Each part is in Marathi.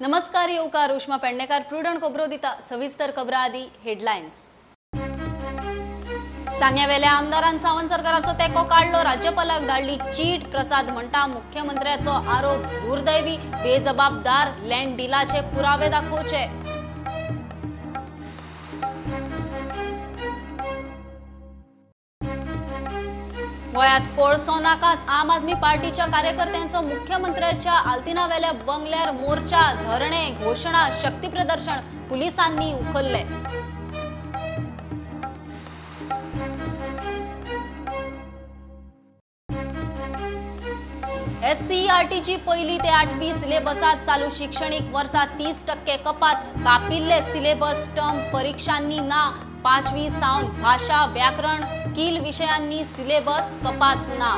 नमस्कार येवकार उष्मा पेडणेकार प्रुडंट खबरो दिता सविस्तर खबरां आदी हेडलायन्स। सांग्यावेल्या आमदारान सावंत सरकाराचो तेको काढलो, राज्यपालाक धाडली चीट। प्रसाद म्हणटा मुख्यमंत्र्याचो आरोप दुर्दैवी, बेजबाबदार लँड डिलाचे पुरावे दाखोवचे। गोयात कोळसो नाकाच आम आदमी पार्टीच्या कार्यकर्त्यांचो मुख्यमंत्र्याच्या आल्तिनावेल्या बंगल्यार मोर्चा, धरणे, घोषणा, शक्ती प्रदर्शन पुलिसांनी उखलले। SCERTची पहिली ते 8वी सिलेबसात चालू शैक्षणिक वर्सात 30% कपात, कापिल्ले सिलेबस टर्म परीक्षांनी ना। 5वी सावन भाषा, व्याकरण, स्किल विषयांनी सिलेबस कपात ना।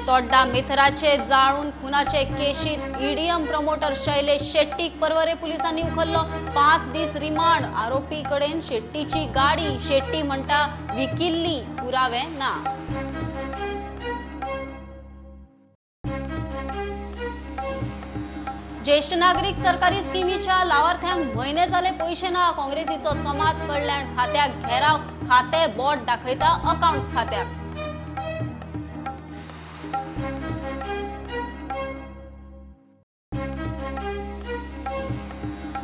तोड्डा मेथराचे जाळून खुनाचे केशीत ईडीएम प्रमोटर शैलेश शेट्टीक परवरे पुलिसांनी उखललो। 5 दीस रिमांड, आरोपी कडेन शेट्टीची गाडी, शेट्टी म्हणटा विकिल्ली, पुरावे ना। ज्येष्ठ नागरिक सरकारी स्कीमीच्या लावार्थ्यांक म्हयने जाले पैसे ना। काँग्रेसीचो समाज कल्याण खात्याक घेराव, खाते बोट दाखयता अकाउंट्स खात्याक।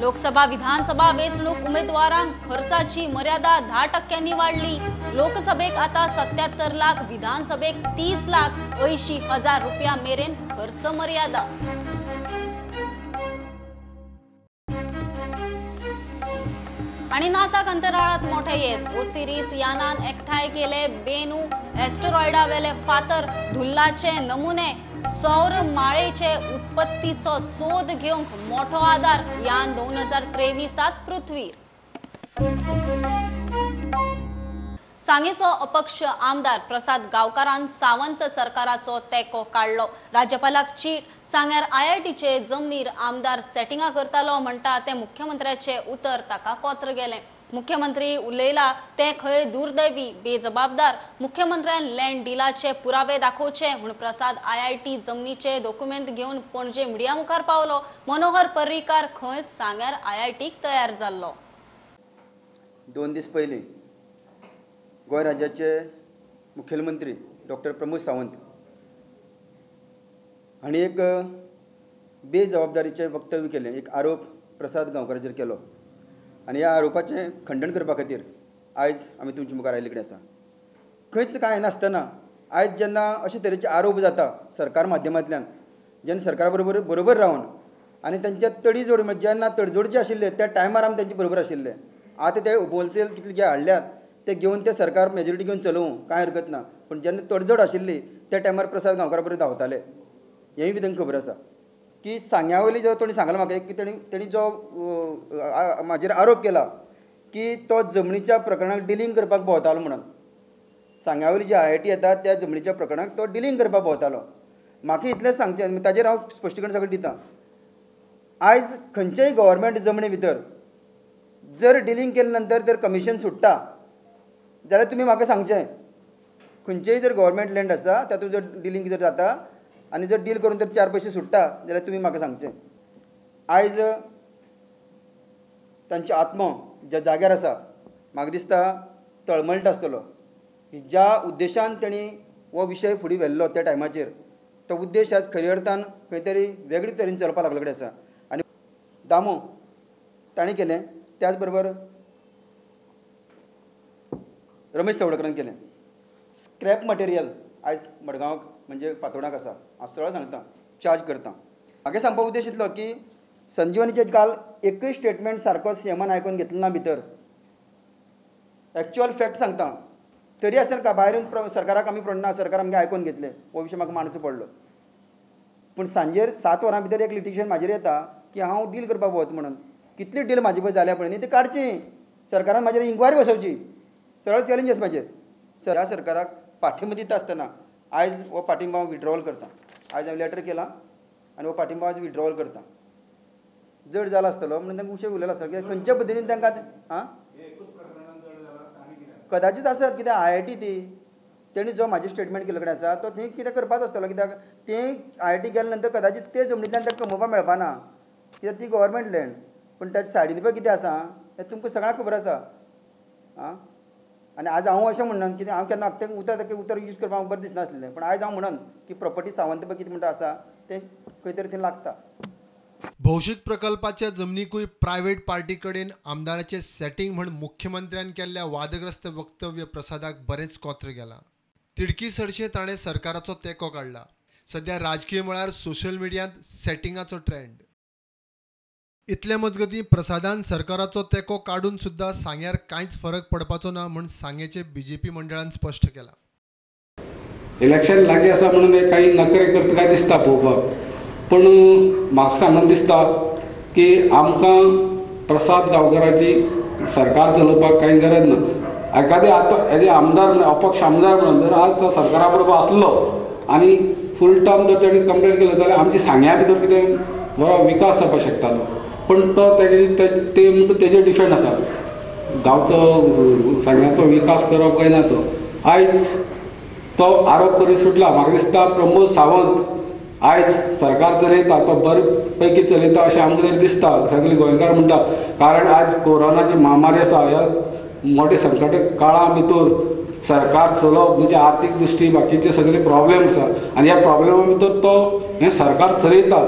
लोकसभा विधानसभा वेंचणूक उमेदवारांक खर्चाची मर्यादा 10% वाढली। लोकसभेक आता 77 लाख, विधानसभेक 30 लाख 80,000 रुपया मेरेन खर्च मर्यादा। आणि नासाक अंतराळात मोठे येस, ओसिरिस यानान एकठांय केले बेनू एस्टेरॉइडावेले फातर, धुल्लाचे नमुने, सौर माळेचे उत्पत्तीचो सोद घेवंक मोठो आधार। यान 2023 पृथ्वीर। सांगेचो अपक्ष आमदार प्रसाद गांवकारान सावंत सरकाराचो तेको काढलो, राज्यपालाक चीट। सांग्यार IITचे जमनीर आमदार सेटिंगा करतालो म्हणटा ते मुख्यमंत्र्याचे उतर ताका कोत्र गेले। मुख्यमंत्री उलयला ते खंय दुर्दैवी, बेजबाबदार। मुख्यमंत्र्यान लँड डिलाचे पुरावे दाखोवचे म्हूण प्रसाद IIT जमनीचे डॉक्युमेंट घेवन पणजे मिडिया मुखार पावलो। मनोहर पर्रीकार खंय सांग्यार IITक तयार जाल्लो। 2 दीस पयलीं गोंय राज्याचे मुखेलमंत्री डॉक्टर प्रमोद सावंत हांणी एक बेजबाबदारीचे वक्तव्य केलें, एक आरोप प्रसाद गांवकाराचेर केलो आनी ह्या आरोपाचें खंडन करपा खातीर आयज आमी तुमचे मुखार आयिल्ले कडेन आसा। खंयच कांय नासतना आयज जेन्ना अशे तरेचे आरोप जाता सरकार माध्यमांतल्यान, जेन्ना सरकारा बरोबर रावन आनी तेंच्या तडीजोड जेन्ना तडजोड आशिल्ले त्या टायमार आमी तेंचे बरोबर आशिल्ले, आतां ते होलसेल कितले जे हाडल्यात ते घेवन ते सरकार मेजॉरिटी घेवन चलोवंक कांय हरकत ना, पूण जेन्ना तडजोड आशिल्ली त्या टायमार प्रसाद गांवकारा बरोबर धांवताले। हेंय बी तांकां खबर आसा की सांग्या वयली जो ताणी सांगलो म्हाका की तेणी जो म्हाजेर आरोप केला की तो जमनीच्या प्रकरणाक डिलींग करपाक भोंवतालो म्हणून। सांग्या वयली जी IIT येता त्या जमनीच्या प्रकरणाक तो डिलींग करपाक भोंवतालो। म्हाका इतलेंच सांगचें, ताजेर हांव स्पश्टीकरण सगळें दितां। आयज खंयचेय गव्हर्मेंट जमनी भितर जर डिलींग केले नंतर जर कमिशन सुट्टा जाल्यार तुमी म्हाका सांगचें। खंयचेय जर गव्हर्मेंट लँड आसा तातूंत जर डिलींग जर जाता आनी जर डील करून जर 4 पयशे सुट्टा जाल्यार तुमी म्हाका सांगचें। आयज तांचो आत्मो ज्या जाग्यार आसा म्हाका दिसता तळमळटा आसतलो। ज्या उद्देशान तेणी हो विशय फुडें व्हेल्लो त्या टायमाचेर तो उद्देश आज खऱ्या अर्थान खंय तरी वेगळे तरेन चलपाक लागले कडेन आसा। आनी दामो ताणें केलें, त्याच बरोबर रमेश तवडकरान केलें। स्क्रॅप मटेरियल आयज मडगांवाक म्हणजे फातोर्डाक आसा, हांव सरळ सांगता, चार्ज करता। म्हाका सांगपाचो उद्देश इतलो की संजीवनीचे काल एकूय स्टेटमेंट सारको CMन आयकून घेतलो ना भितर। एक्चुअल फॅक्ट सांगता, तरी आसतना भायरून सरकाराक आमी ना सरकार आमगे आयकून घेतले, हो विशय म्हाका मानचो पडलो। पूण सांजेर 7 वरां भितर एक लिटिगेशन म्हाजेर येता की हांव डील करपाक वता म्हणून। कितली डील म्हाजे पळय जाल्या पळय न्ही ती काडची, सरकारान म्हाजेर इन्क्वायरी बसोवची, सरळ चॅलेंज म्हाजेर। ह्या सरकाराक पाठिंबो दिता आसतना आयज हो पाठिंबो हांव विड्रॉवल करता। आयज हांवें लेटर केला आनी हो पाठिंबो आयज विड्रॉवल करता। जड जालो आसतलो म्हणून तांकां उशे उलयलो आसतलो की खंयच्या पद्दतीन तांकां कदाचित आसत, कित्याक IIT ती तेणी जो म्हाजें स्टेटमेंट केल्लो कडेन आसा तो थंय कितें करपाचो आसतलो, कित्याक तें IIT गेले नंतर कदाचित ते जमनींतल्यान ताका कमोवपाक मेळपाना, कित्याक ती गव्हर्मेंट लँड. पूण ताच्या सायडीन पळय कितें आसा हें तुमकां सगळ्यांक खबर आसा. आनी आज हांव अशें म्हणना, कितें हांव केन्ना तें उतर यूज करपाक बरें दिसनासलें, पूण आयज हांव म्हणन की प्रॉपर्टी सावंत पळय कितें म्हणटा आसा तें खंय तरी थंय लागता. भौशीक प्रकल्पाच्या जमनीकूय प्रायव्हेट पार्टी कडेन आमदाराचें सेटिंग म्हण मुख्यमंत्र्यान केल्ल्या वादग्रस्त वक्तव्य प्रसादाक बरेंच कोत्र गेलां. तिडकी सरशे ताणें सरकाराचो तेंको काडला. सध्या राजकीय मळार सोशल मिडियांत सेटिंगाचो ट्रेंड. इतले मजगतीं प्रसादान सरकाराचो तेंको काडून सुद्दां सांग्यार कांयच फरक पडपाचो ना म्हण सांगेचे BJP मंडळान स्पश्ट केलां. इलेक्शन लागीं आसा म्हणून हे काही नखरे करता काय दिसता पळोवपाक, पण म्हाका सांगून दिसता की आमकां प्रसाद गांवकाराची सरकार चलोवपाक कांय गरज ना. एखादे आतां हेजे आमदार अपक्ष आमदार म्हणून जर आज तो सरकारा बरोबर आसलो आनी फूल टर्म जर ताणें कंप्लेंट केलो जाल्यार आमच्या सांग्या भितर कितें बरो विकास जावपाक शकतालो. पण तो ते म्हणटा तेजेर डिपेंड आसा. गांवचो सांग्याचो विकास करप काय ना तो आयज तो आरोप करून सुटला. म्हाका दिसता प्रमोद सावंत आयज सरकार चलयता तो बरे पैकी चलयता अशें आमकां तरी दिसता, सगळे गोंयकार म्हणटा. कारण आज कोरोनाची महामारी आसा, ह्या मोठे संकट काळा भितर सरकार चलोवप म्हणजे आर्थीक दृश्टी बाकीचे सगळे प्रॉब्लेम आसा आनी ह्या प्रॉब्लेमा भितर तो हें सरकार चलयता.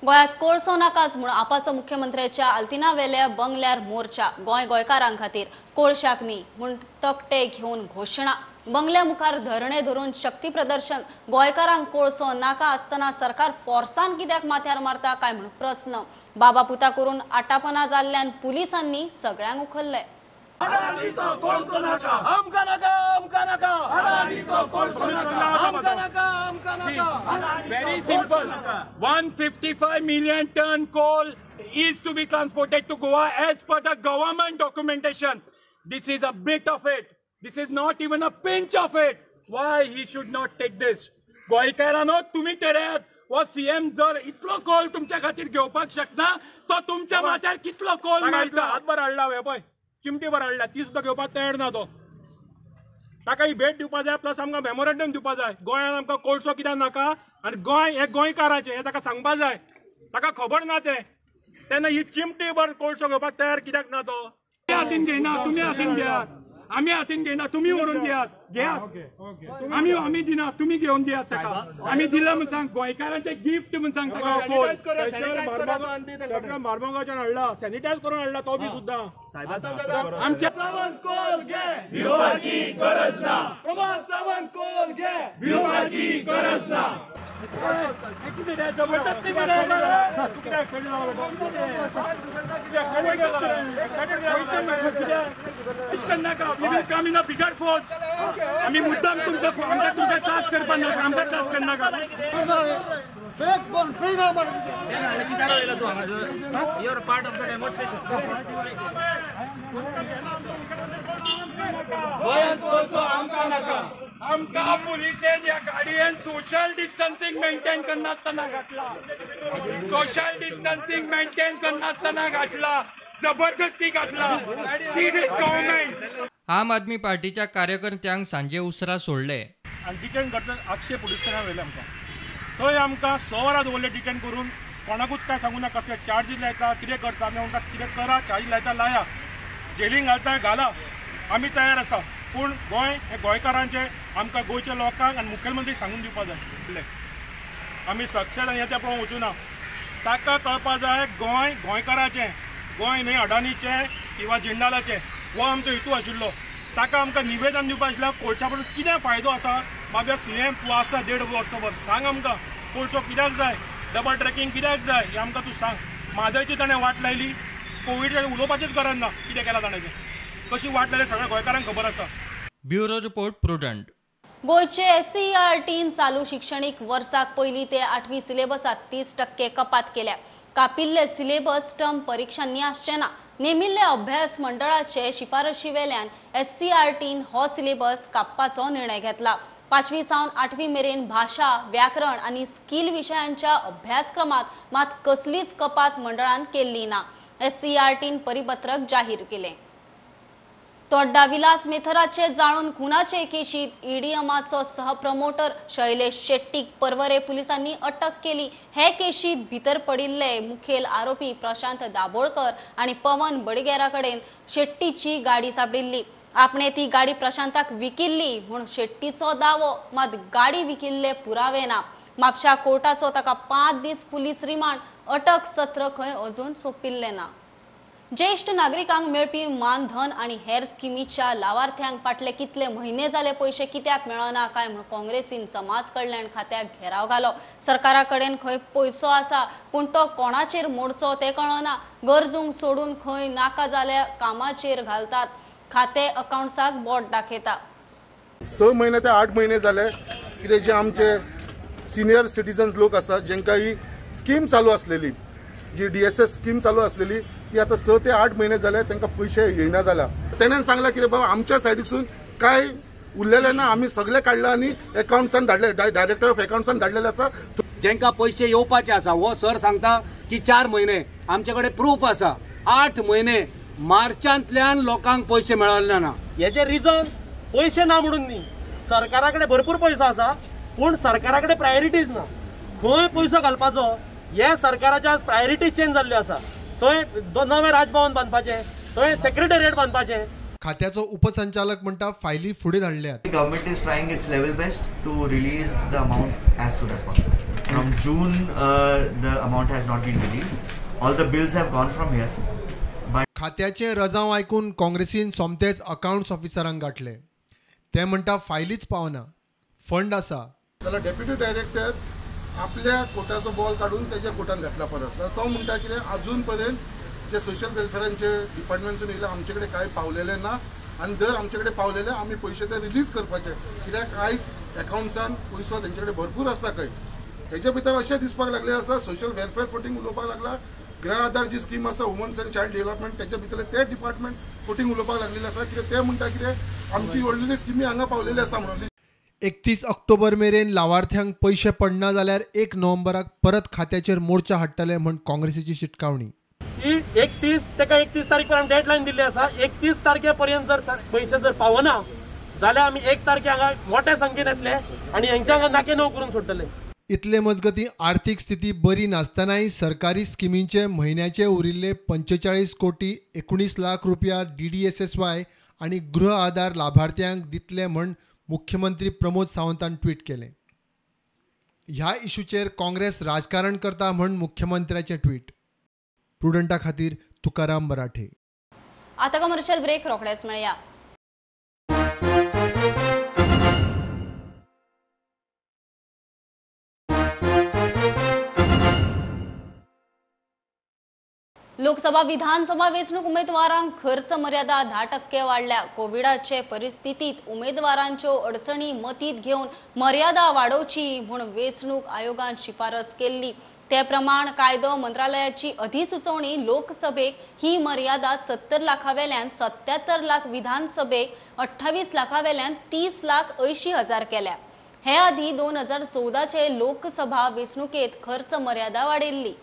गोंयांत कोळसो नाकाच म्हूण आपाचो मुख्यमंत्र्याच्या आल्तिना वेल्या बंगल्यार मोर्चा. गोंयकारां खातीर कोळशाक न्ही म्हूण तकटे घेवन घोशणा. बंगल्या मुखार धरणे धरून शक्ती प्रदर्शन. गोंयकारांक कोळसो नाका आसतना सरकार फोर्सान कित्याक माथ्यार मारता काय म्हूण प्रस्न. बाबा पुता करून आटापना जाल्ल्यान पुलिसांनी सगळ्यांक उखल्ले. Very simple. 155 million ton coal is to be transported to Goa as per the government documentation. This is a bit of it. This is not even a pinch of it. Why he should not take this? गोंयकारांनो तुम्ही तेऱ्यात व CM जर इतलो कोल तुमच्या खातीर घेवपाक शकना तो तुमच्या माथ्यार कितलो कोल मारता. हातभर हाडला हे पळय, चिमटी भर हाडला, ती सुद्दां घेवपाक तयार ना तो. ताका ही भेट दिवपाक जाय, प्लस आमकां मेमोरेंडम दिवपाक जाय. गोंयांत आमकां कोळसो कित्याक नाका आनी गोंय हे गोंयकाराचें हें ताका सांगपाक जाय. ताका खबर ना तें, तेन्ना ही चिमटी भर कोळसो घेवपाक तयार कित्याक ना तो. हातीन घेयना, तुमी हातीन घेयात. आमी हातीन घेयना, तुमी व्हरून दियात. घेयात, आमी दिना, तुमी घेवन दियात ताका. आमी दिला म्हूण सांग, गोंयकारांचें गिफ्ट म्हूण सांग ताका. मारमगांवच्यान हाडला, सॅनिटायज करून हाडला तो बी सुद्दां. आमच्या कोल घे, भिवपाची गरज ना. प्रमोद सावंत कोल घे, भिवपाची गरज ना. जबरदस्ती बिगर फोर्स आम्ही मुद्दाम तुमचा त्रास करपाक नाका, आमकां त्रास करनाका. आमकां पुलिसेन ह्या गाडयेन सोशल डिस्टन्सिंग मेंटेन करनासतना घातला. सोशल डिस्टन्सिंग मेंटेन करनासतना घातला, जबरदस्ती घातला. Serious government. आम आदमी पार्टीच्या कार्यकर्त्यांक सांजे उसरा सोडले आनी डिटेन करता आक्षे पुलीस स्टेशनार व्हेले आमकां. थंय आमकां 6 वरां दवरले डिटेन करून. कोणाकूच काय सांगू ना कसले चार्जीस लायता, कितें करता. आमी आमकां कितें करा, चार्जीस लायता लाया, जेलीन घालता घाला, आमी तयार आसा. पूण गोंय हे गोंयकारांचे आमकां गोंयच्या लोकांक आनी मुखेलमंत्री सांगून दिवपाक जाय. आमी सक्सेस आनी त्या प्रमाणे वचूं ना. ताका कळपाक जाय गोंय गोंयकाराचें, गोंय न्हय अडानीचें किंवा जिंदालाचें. हो आमचो हेतू आशिल्लो. ताका आमकां निवेदन दिवपाक आशिल्लें कोळशा पडून कितें फायदो आसा. बाबा CM तूं आसा 1.5 वर्सभर, सांग आमकां कोळसो कित्याक जाय, डबल ट्रॅकिंग कित्याक जाय हें आमकां तूं सांग. म्हादयची ताणें वाट लायली, कोवीड उलोवपाचेच गरज ना कितें केलां ताणें तें. कशी वाट लायली सगळ्या गोंयकारांक खबर आसा. Bureau report Prudent. गोयचे SCERTन चालू शिक्षणीक वर्साक 1ली ते 8वी सिलेबसात 30% कपात केल्या. कापिल्ले सिलेबस टर्म परीक्षांनी आसचे ना. नेमिल्ले अभ्यास मंडळाचे शिफारशी वेल्यान SCERTन हो सिलेबस कापपाचो निर्णय घेतला. 5वी सावन 8वी मेरेन भाषा, व्याकरण आणि स्किल विशयांच्या अभ्यासक्रमात मात कसलीच कपात मंडळान केल्ली ना. SCRTन परिपत्रक जाहीर केले. तोड्डा विलास मेथराचे जाळून खुनाचे केशीत EDMाचो सहप्रमोटर शैलेश शेट्टीक परवरे पुलिसांनी अटक केली. हे केशीत भितर पडिल्ले मुखेल आरोपी प्रशांत दाबोळकर आणि पवन बडगेरा कडेन शेट्टीची गाडी सापडिल्ली. आपणे ती गाडी प्रशांताक विकिल्ली म्हूण शेट्टीचो दावो, मात गाडी विकिल्ले पुरावे ना. म्हापशा कोर्टाचो ताका 5 दीस पुलीस रिमांड, अटक सत्र खंय अजून सोंपिल्ले ना. ज्येष्ठ नागरिकांक मेळपी मानधन आणि हेर स्किमीच्या लावार्थ्यांक फाटले कितले म्हयने जाले पैसे कित्याक मेळना काय म्हूण काँग्रेसीन समाज कल्याण खात्याक घेराव घालो. सरकारा कडेन खंय पैसो आसा पूण तो कोणाचेर मोडचो ते कळना. गरजूंक सोडून खंय नाका जाल्या कामाचेर घालतात. खाते अकाउंट्साक बोट दाखयता. 6 महिने ते 8 महिने जाले कितें जे आमचे सिनियर सिटीजन्स लोक आसा जेंका ही स्कीम चालू असलेली, जी DSS स्कीम चालू असलेली ती आता 6 ते 8 महिने झाले तांकां पैसे येयना जाला. तेणेन सांगला की बाबा आमच्या सायडीसून काय उरलेले ना, आमी सगळे काडला आणि अकाउंट्सान धाडले, डायरेक्टर ऑफ अकाउंट्सान धाडलेले आसा. जेंका पैसे येवपाचे आसा वो सर सांगता की 4 महिने, आमचे कडेन प्रूफ आसा 8 महिने मार्चांतल्यान लोकांक पैसे मेळल्ले ना. हेजे रिजन पैसे ना म्हणून न्ही, सरकारा कडेन भरपूर पैसो आसा पूण सरकारा कडेन प्रायोरिटीज ना. खंय पैसो घालपाचो हे सरकाराच्या प्रायोरिटीज चेंज जाल्ल्यो आसा. थंय नवें राजभवन बांदपाचें, थंय सेक्रेटरिएट बांदपाचें. खात्याचो उपसंचालक म्हणटा फायली फुडें धाडल्यात. Government is trying its level best to release the amount as soon as possible. From June, the amount has not been released. All the bills have gone from here. खात्याचे रजाव आयकून काँग्रेसीन सोमतेच अकाउंट्स ऑफिसरांक गाठले. ते म्हणटा फायलीच पावना, फंड आसा. जाल्यार डेप्युटी डायरेक्टर आपल्या कोटाचो बॉल काढून त्याच्या कोटान घातला परत. तो म्हणटा कितें अजून पर्यंत जे सोशल वेलफेअरांचे डिपार्टमेंटसून येयला आमचे कडेन कांय पावलेले ना आणि जर आमचे कडेन पावलेले आमी पैसे ते रिलीज करपाचे. कित्याक आयज अकाउंट्सान पैसो तेंचे कडेन भरपूर आसता खंय. हेजे भितर अशें दिसपाक लागले आसा सोशल वेलफेअर फुटींग उलोवपाक लागला. गृह आधार जी स्कीम आसा वुमन्स अँड चायल्ड डेव्हलपमेंट तेच्या भितरले ते डिपार्टमेंट फुटींग उलोवपाक लागलेले आसा. कित्याक ते म्हणटा कितें आमची व्हडली स्किमी हांगा पावलेली आसा म्हणून. 31 ऑक्टोबर मेरेन लावार्थ्यांक पैसे पडना जाल्यार 1 नोव्हेंबराक परत खात्याचेर मोर्चा हाडटले म्हण काँग्रेसीची शिटकावणी. 31 तारीख पर्यंत डेडलायन दिल्ली आसा. 31 तारखे पर्यंत जर पैसे जर पावना जाल्यार आमी 1 तारखे हांगा मोठ्या संख्येन येतले आणि हेंच्या हांगा नाके णव करून सोडटले. इतले मजगती आर्थीक स्थिती बरी नासतनाय सरकारी स्किमींचे म्हयन्याचे उरिल्ले 45 कोटी 19 लाख रुपया DDSSY आणि गृह आधार लाभार्थ्यांक दितले म्हण मुख्यमंत्री प्रमोद सावंतान ट्वीट केले. ह्या इशूचेर काँग्रेस राजकारण करता म्हण मुख्यमंत्र्याचे ट्वीट. प्रुडंटा खातीर तुकाराम बराठे. आता कमर्शियल ब्रेक रोखडेच मेळया. लोकसभा विधानसभा वेंचणूक उमेदवारांक खर्च मर्यादा 10% वाढल्या. कोविडाचे परिस्थितीत उमेदवारांच्यो अडचणी मतीत घेऊन मर्यादा वाडोवची म्हूण वेंचणूक आयोगान शिफारस केल्ली. ते प्रमाण कायदो मंत्रालयाची अधिसुचोवणी लोकसभेक ही मर्यादा 70 लाखावेल्यान 77 लाख, विधानसभेक 28 लाखावेल्यान 30 लाख 80 हजार केल्या. हे आधी 2014चे लोकसभा वेंचणुकेत खर्च मर्यादा वाडिल्ली.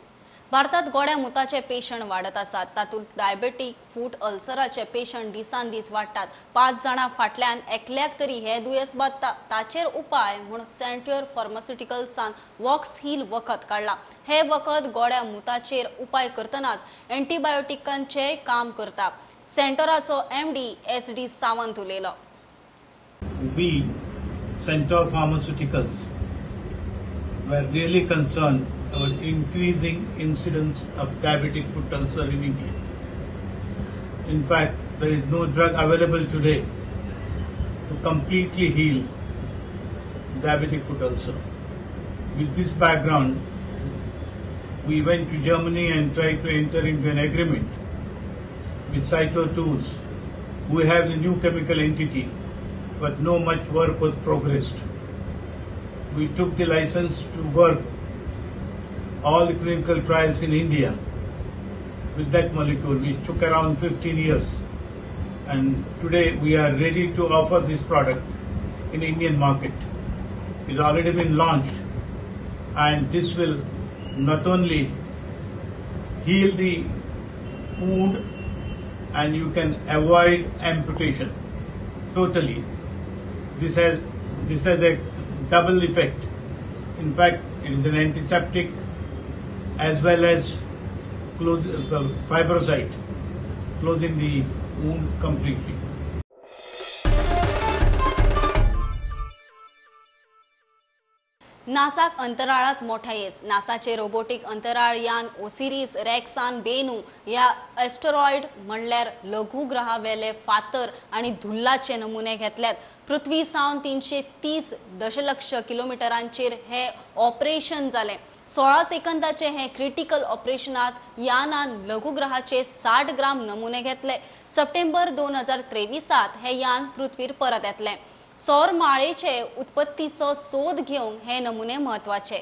भारतात गोड्या मुताचे पेशंट वाढत आसात. तातूंत डायबेटीक फूट अल्सराचे पेशंट दिसान दीस वाडटात. 5 जाणां फाटल्यान एकल्याक तरी हे दुयेंस बादता. ताचेर उपाय म्हूण सेंट्युअर फार्मास्युटिकल्सान वॉक्स हिल वखद काडला. हे वखद गोड्या मुताचेर उपाय करतनाच एंटीबायोटिकांचे काम करता. सेंटराचो MD SD सावंत उलयलो. We, Center Pharmaceuticals, were really concerned about increasing incidence of diabetic foot ulcer in India. In fact, there is no drug available today to completely heal diabetic foot ulcer. With this background, we went to Germany and tried to enter into an agreement with Cyto Tools, who have the new chemical entity, but no much work was progressed. We took the license to work all the clinical trials in India with that molecule, which took around 15 years. And today we are ready to offer this product in Indian market. It's already been launched, and this will not only heal the wound and you can avoid amputation totally. This has a double effect. In fact, it is an antiseptic as well as fibrocide, closing the wound completely. नासाक अंतराळात मोठा येस. नासाचे रोबोटिक अंतराळ यान ओसिरिस रेक्सान बेनू या एस्टेरॉइड म्हणल्यार लघु ग्रहावेले फातर आणि धुल्लाचे नमुने घेतल्यात. पृथ्वी सावन 330 दशलक्ष किलोमीटरांचेर हे ऑपरेशन जाले. 16 सेकंदाचे हे क्रिटिकल ऑपरेशनात यानान लघुग्रहाचे 60 ग्राम नमुने घेतले. सप्टेंबर 2023 हे यान पृथ्वीर परत येतले. सौर माळेचे उत्पत्तीचो सोद घेवंक हे नमुने महत्वाचे.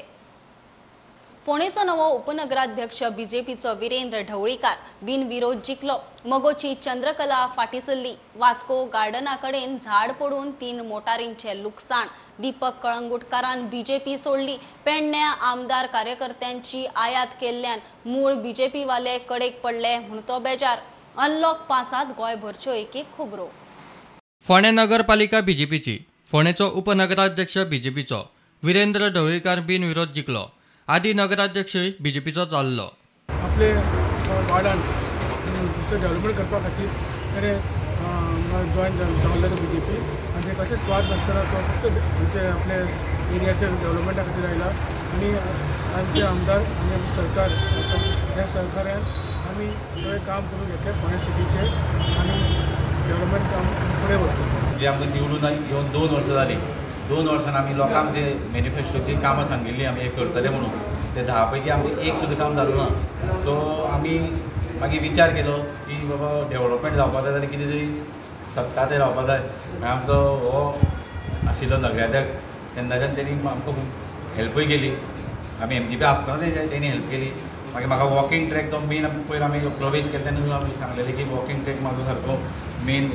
फोंडेचो नवो उपनगराध्यक्ष बीजेपीचो विरेंद्र ढवळीकार बिनविरोध जिखलो. मगोची चंद्रकला फाटी सरली. वास्को गार्डना कडेन झाड पडून 3 मोटारींचे लुकसाण. दीपक कळंगुटकारान बीजेपी सोडली. पेडण्या आमदार कार्यकर्त्यांची आयात केल्ल्यान मूळ बीजेपी वाले कडेक पडले म्हूण तो बेजार. अनलॉक 5 गोंय भरच्यो एक खबरो. फोंडे नगरपालिका बीजेपीची. फोंडेचो उपनगराध्यक्ष बीजेपीचो विरेंद्र ढवळीकार बिनविरोध जिखलो. आदी नगराध्यक्षय बीजेपीचो जाल्लो. आपले वार्डान डेव्हलपमेंट करपा खातीर ताणें जॉयन जाल्लो बीजेपी आनी ते कशें स्वाद नासतना तो फक्त म्हणजे आपले एरियाचे डेव्हलपमेंटा खातीर आयला. आनी आमचे आमदार आनी आमचे सरकार ह्या सरकारान आमी सगळें काम करून घेतलें फोंडे सिटीचें आनी डेव्हलपमेंट काम फुडें व्हरता. जे आमकां निवडून येवन 2 वर्सां जालीं. 2 वर्सान आमी लोकांक जे मॅनिफेस्टोची कामां सांगिल्लीं आमी हे करतले म्हणून ते 10 पैकी आमचें एक सुद्दां काम जालें ना. सो आमी मागीर विचार केलो की बाबा डेव्हलपमेंट जावपा जाय जाल्यार कितें तरी सत्ता ते रावपा जाय. आमचो हो आशिल्लो नगराध्यक्ष तेन्नाच्यान तेणी आमकां खूब हेल्पूय केली. आमी MGP आसतना तेणी हेल्प केली. मागीर म्हाका वॉकिंग ट्रॅक तो मेन पयर आमी प्रवेश केले तेन्ना आमी सांगलेलें की वॉकिंग ट्रॅक म्हाजो सारको मेन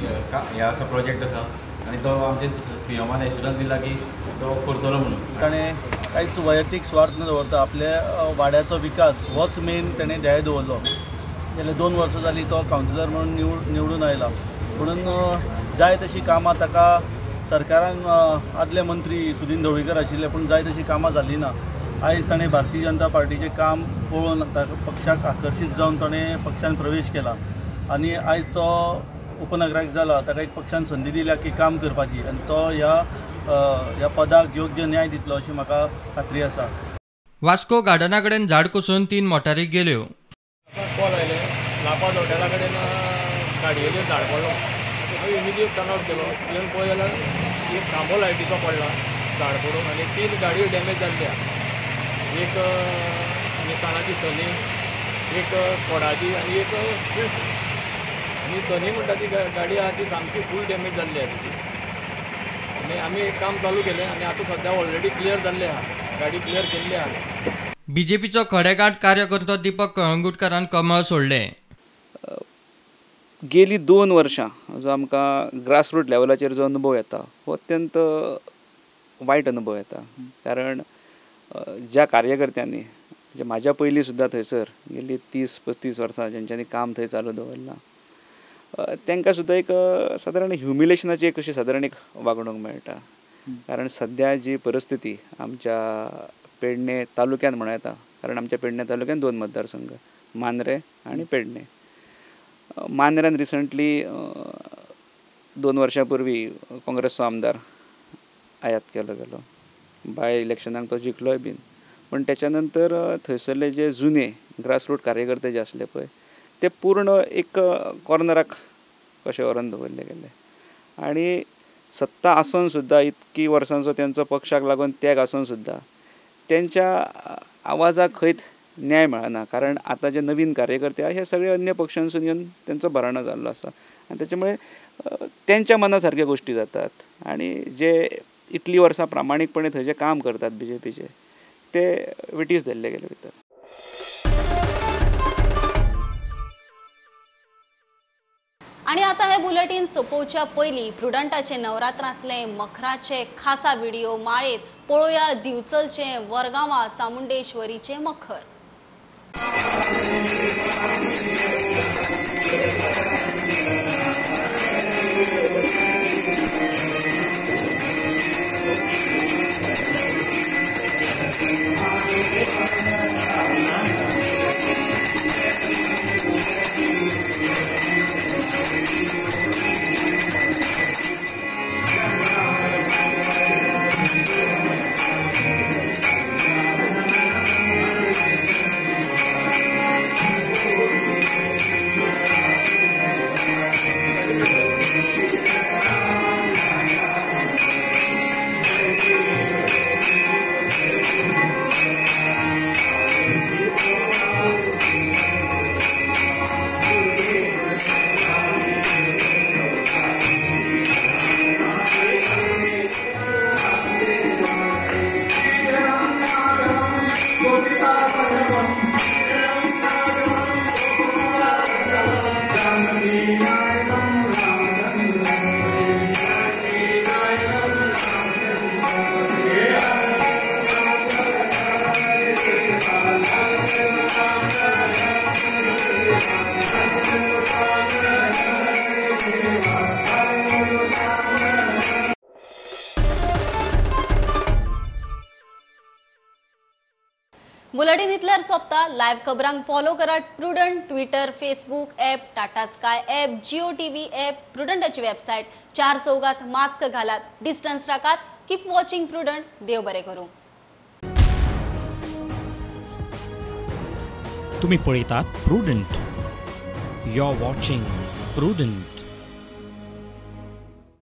हे आसा प्रोजेक्ट आसा आनी तो आमचे CMान एश्युरन्स दिला की तो करतलो म्हणून. ताणें कांयच वैयक्तीक स्वार्थ न दवरता आपल्या वाड्याचो विकास होच मेन ताणें ध्येय दवरलो. गेले 2 वर्सां जालीं तो कावन्सिलर म्हणून निवडून आयला. म्हणून जाय तशी कामां ताका सरकारान आदले मंत्री सुदीन ढवळीकर आशिल्ले पूण जाय तशी कामां जालीं ना. आयज ताणें भारतीय जनता पार्टीचें काम पळोवन पक्षाक आकर्शीत जावन ताणें पक्षान प्रवेश केला आनी आयज तो उपनगराध्यक्ष जाला. ताका एक पक्षान संदी दिल्या की काम करपाची आनी तो ह्या पदाक योग्य न्याय दितलो अशी म्हाका खात्री आसा. वास्को गार्डना कडेन झाड कोसळून 3 मोटारी गेल्यो. कॉल आयले लापाज हॉटेला कडेन गाडयेचेर झाड पडलो. हांवें इमिजिएट टर्न आउट केलो. येवन पळय जाल्यार एक खांबो लायटीचो पडला झाड पडून आनी 3 गाडयो डॅमेज जाल्ल्या. एक निसानाची सनी, एक फोडाची आनी एक स्विफ्ट. आनी सनी म्हणटा ती गाडी आहा ती सामकी फूल डॅमेज जाल्ली आहा तिची. आनी आमी काम चालू केलें आनी आतां सद्या ऑलरेडी क्लियर जाल्लें आहा. गाडी क्लियर केल्ली आहा. बीजेपीचो खडेगांठ कार्यकर्तो दीपक कळंगुटकारान कमळ सोडलें. गेली 2 वर्सां जो आमकां ग्रासरूट लेवलाचेर जो अनुभव येता हो अत्यंत वायट अनुभव येता. कारण ज्या कार्यकर्त्यांनी म्हणजे म्हाज्या पयलीं सुद्दां थंयसर गेली 30-35 वर्सां जेंच्यांनी काम थंय चालू दवरलां तांकां सुद्दां एक सादारण ह्युमिलेशनाची एक अशी सादारण एक वागणूक मेळटा. कारण सद्या जी परिस्थिती आमच्या पेडणे तालुक्यान म्हणूं येता. कारण आमच्या पेडणे तालुक्यान 2 मतदारसंघ मांद्रे आनी पेडणे. मांद्र्यान रिसंटली 2 वर्सां पूर्वी काँग्रेसचो आमदार आयात केलो गेलो. बाय इलेक्शनाक तो जिखलोय बीन. पण त्याच्या नंतर थंयसरले जे जुने ग्रासरूट कार्यकर्ते जे आसले पळय ते पूर्ण एक कॉर्नराक कशें व्हरून दवरले गेले. आनी सत्ता आसून सुद्दां इतकी वर्सांचो तेंचो पक्षाक लागून त्याग आसून सुद्दां तेंच्या आवाजाक खंयच न्याय मेळना. कारण आतां जे नवीन कार्यकर्ते आहा हे सगळे अन्य पक्षांसून येवन तेंचो भराणो जाल्लो आसा आनी त्याच्या मुळे तेंच्या मना सारक्यो गोश्टी जातात. आनी जे इतली वर्सां प्रामाणीकपणे थंय जे काम करतात बीजेपीचे ते विटीस धरले गेले भितर. आणि आता हे बुलेटिन सोपोवच्या पयलीं प्रुडंटाचे नवरात्रांतले मखराचे खासा व्हिडिओ माळेत पळोवया. दिवचलचे वरगांवा चामुंडेश्वरीचे मखर. बुलेटिन इतल्यार सोंपता. लायव्ह खबरांक फॉलो करात Prudent Twitter, Facebook app, Tata Sky app, Jio TV app, प्रुडंटाची वेबसायट. 4 चौघात मास्क घालात, डिस्टन्स राखात. Keep watching Prudent. देव बरें करूं. तुम्ही पळयतात Prudent. You are watching prudent.